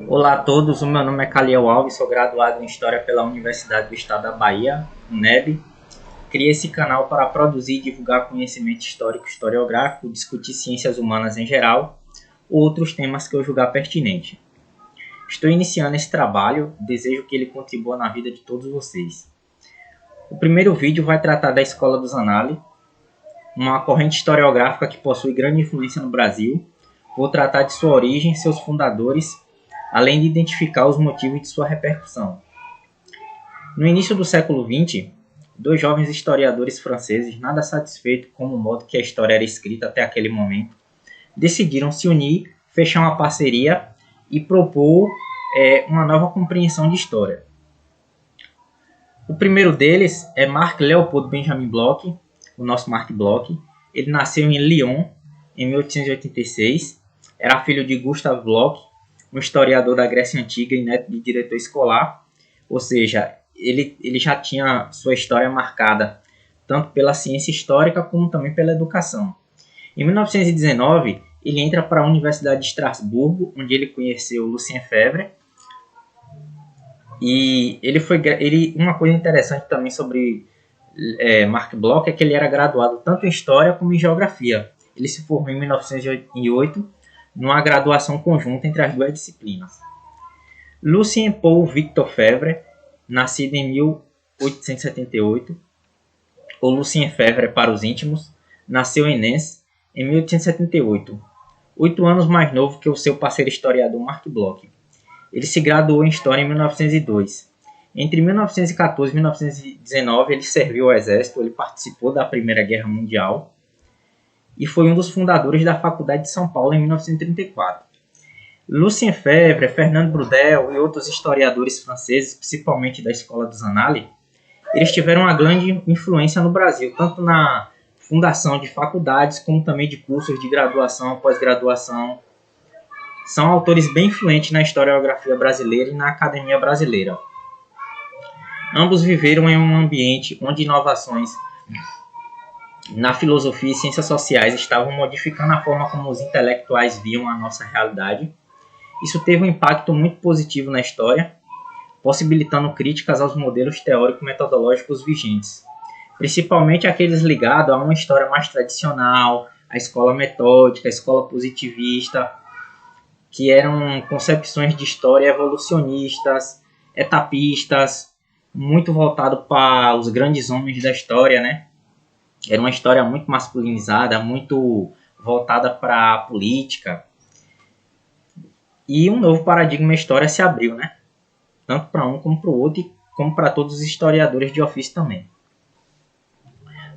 Olá a todos, o meu nome é Caliel Alves, sou graduado em História pela Universidade do Estado da Bahia, UNEB. Criei esse canal para produzir e divulgar conhecimento histórico e historiográfico, discutir ciências humanas em geral, ou outros temas que eu julgar pertinente. Estou iniciando esse trabalho, desejo que ele contribua na vida de todos vocês. O primeiro vídeo vai tratar da Escola dos Anales, uma corrente historiográfica que possui grande influência no Brasil. Vou tratar de sua origem, seus fundadores, além de identificar os motivos de sua repercussão. No início do século XX, dois jovens historiadores franceses, nada satisfeitos com o modo que a história era escrita até aquele momento, decidiram se unir, fechar uma parceria e propor uma nova compreensão de história. O primeiro deles é Marc Leopold Benjamin Bloch, o nosso Marc Bloch. Ele nasceu em Lyon em 1886, era filho de Gustave Bloch, um historiador da Grécia Antiga e neto de diretor escolar, ou seja, ele já tinha sua história marcada tanto pela ciência histórica como também pela educação. Em 1919, ele entra para a Universidade de Estrasburgo, onde ele conheceu Lucien Febvre. E uma coisa interessante também sobre Marc Bloch é que ele era graduado tanto em História como em Geografia. Ele se formou em 1908 numa graduação conjunta entre as duas disciplinas. Lucien Paul Victor Febvre, nascido em 1878, ou Lucien Febvre para os íntimos, nasceu em Nantes em 1878, 8 anos mais novo que o seu parceiro historiador Marc Bloch. Ele se graduou em História em 1902. Entre 1914 e 1919, ele serviu ao Exército, ele participou da Primeira Guerra Mundial e foi um dos fundadores da Faculdade de São Paulo em 1934. Lucien Febvre, Fernand Braudel e outros historiadores franceses, principalmente da Escola dos Anales, eles tiveram uma grande influência no Brasil, tanto na fundação de faculdades como também de cursos de graduação, pós-graduação. São autores bem influentes na historiografia brasileira e na academia brasileira. Ambos viveram em um ambiente onde inovações na filosofia e ciências sociais estavam modificando a forma como os intelectuais viam a nossa realidade. Isso teve um impacto muito positivo na história, possibilitando críticas aos modelos teórico-metodológicos vigentes, principalmente aqueles ligados a uma história mais tradicional, a escola metódica, a escola positivista, que eram concepções de história evolucionistas, etapistas, muito voltado para os grandes homens da história, né? Era uma história muito masculinizada, muito voltada para a política. E um novo paradigma da história se abriu, né? Tanto para um como para o outro, como para todos os historiadores de ofício também.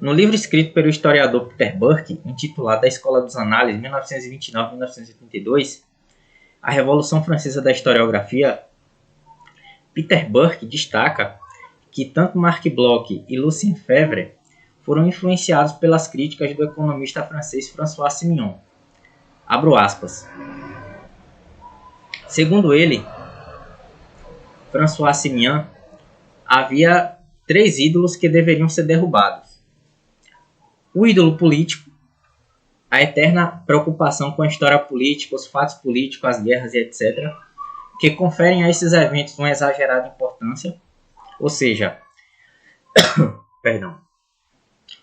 No livro escrito pelo historiador Peter Burke, intitulado A Escola dos Anales, 1929-1982, A Revolução Francesa da Historiografia, Peter Burke destaca que tanto Marc Bloch e Lucien Febvre foram influenciados pelas críticas do economista francês François Simeon. Abro aspas. Segundo ele, François Simeon, havia 3 ídolos que deveriam ser derrubados. O ídolo político, a eterna preocupação com a história política, os fatos políticos, as guerras e etc., que conferem a esses eventos uma exagerada importância, ou seja,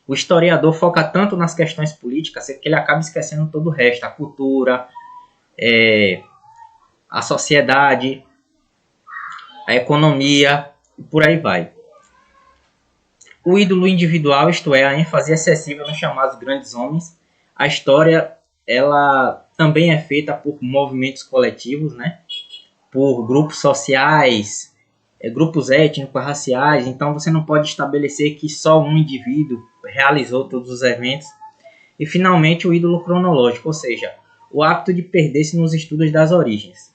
o historiador foca tanto nas questões políticas que ele acaba esquecendo todo o resto, a cultura, a sociedade, a economia e por aí vai. O ídolo individual, isto é, a ênfase excessiva nos chamados grandes homens. A história ela também é feita por movimentos coletivos, né? Por grupos sociais, grupos étnicos, raciais. Então você não pode estabelecer que só um indivíduo realizou todos os eventos. E finalmente o ídolo cronológico, ou seja, o hábito de perder-se nos estudos das origens.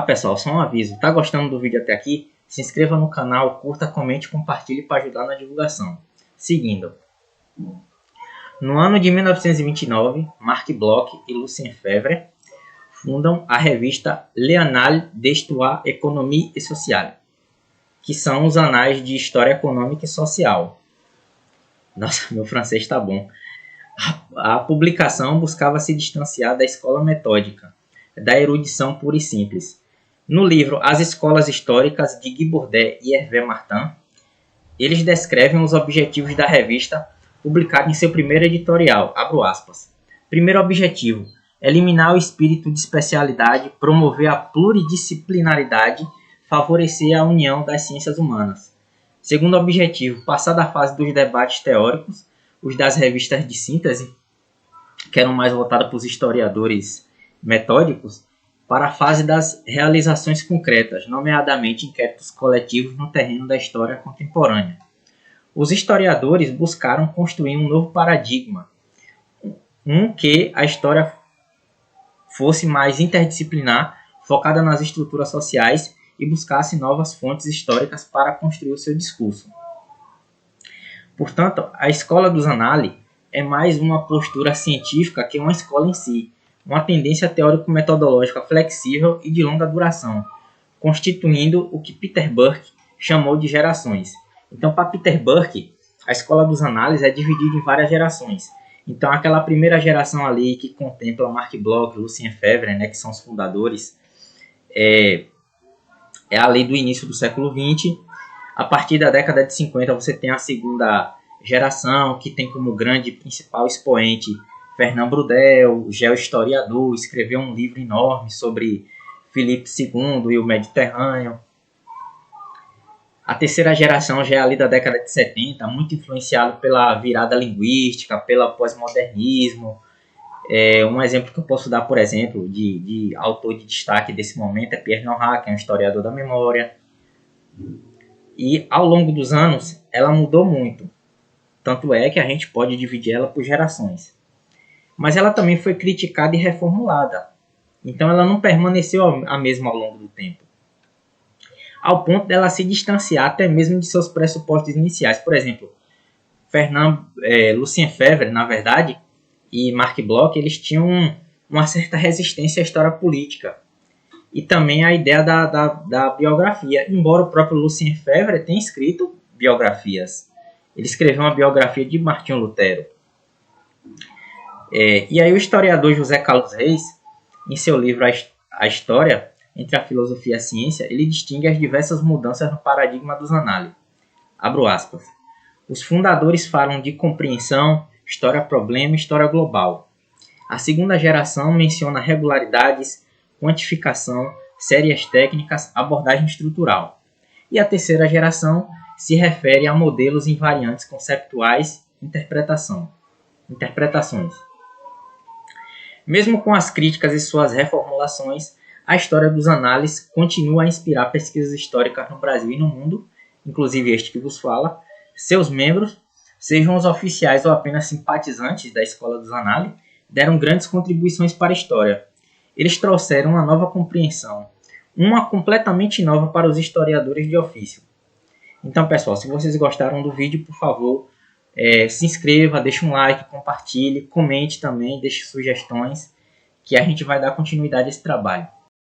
Pessoal, só um aviso. Está gostando do vídeo até aqui? Se inscreva no canal, curta, comente e compartilhe para ajudar na divulgação. Seguindo. No ano de 1929, Marc Bloch e Lucien Febvre fundam a revista Les Annales d'Histoire Économique et Sociale, que são os anais de História Econômica e Social. Nossa, meu francês está bom. A publicação buscava se distanciar da escola metódica, da erudição pura e simples. No livro As Escolas Históricas, de Guy Bourdet e Hervé Martin, eles descrevem os objetivos da revista publicada em seu primeiro editorial, abro aspas. Primeiro objetivo, eliminar o espírito de especialidade, promover a pluridisciplinaridade, favorecer a união das ciências humanas. Segundo objetivo, passar da fase dos debates teóricos, os das revistas de síntese, que eram mais voltadas para os historiadores metódicos, para a fase das realizações concretas, nomeadamente inquéritos coletivos no terreno da história contemporânea. Os historiadores buscaram construir um novo paradigma, que a história fosse mais interdisciplinar, focada nas estruturas sociais e buscasse novas fontes históricas para construir o seu discurso. Portanto, a escola dos Annales é mais uma postura científica que uma escola em si, uma tendência teórico-metodológica flexível e de longa duração, constituindo o que Peter Burke chamou de gerações. Então, para Peter Burke, a escola dos Annales é dividida em várias gerações. Então, aquela primeira geração ali que contempla Marc Bloch, Lucien Febvre, né, que são os fundadores, é ali do início do século XX. A partir da década de 50, você tem a segunda geração, que tem como grande principal expoente Fernand Braudel, geohistoriador, escreveu um livro enorme sobre Filipe II e o Mediterrâneo. A terceira geração já é ali da década de 70, muito influenciado pela virada linguística, pelo pós-modernismo. Um exemplo que eu posso dar, por exemplo, de autor de destaque desse momento é Pierre Nora, que é um historiador da memória. E ao longo dos anos, ela mudou muito. Tanto é que a gente pode dividir ela por gerações. Mas ela também foi criticada e reformulada. Então ela não permaneceu a mesma ao longo do tempo. Ao ponto dela se distanciar até mesmo de seus pressupostos iniciais. Por exemplo, Lucien Febvre, na verdade, e Marc Bloch, eles tinham uma certa resistência à história política. E também à ideia da biografia. Embora o próprio Lucien Febvre tenha escrito biografias. Ele escreveu uma biografia de Martinho Lutero. E aí o historiador José Carlos Reis, em seu livro A História entre a Filosofia e a Ciência, ele distingue as diversas mudanças no paradigma dos Annales. Abro aspas. Os fundadores falam de compreensão, história-problema e história global. A segunda geração menciona regularidades, quantificação, séries técnicas, abordagem estrutural. E a terceira geração se refere a modelos invariantes conceptuais, interpretações. Mesmo com as críticas e suas reformulações, a história dos Annales continua a inspirar pesquisas históricas no Brasil e no mundo, inclusive este que vos fala. Seus membros, sejam os oficiais ou apenas simpatizantes da escola dos Annales, deram grandes contribuições para a história. Eles trouxeram uma nova compreensão, uma completamente nova para os historiadores de ofício. Então, pessoal, se vocês gostaram do vídeo, por favor, se inscreva, deixe um like, compartilhe, comente também, deixe sugestões, que a gente vai dar continuidade a esse trabalho.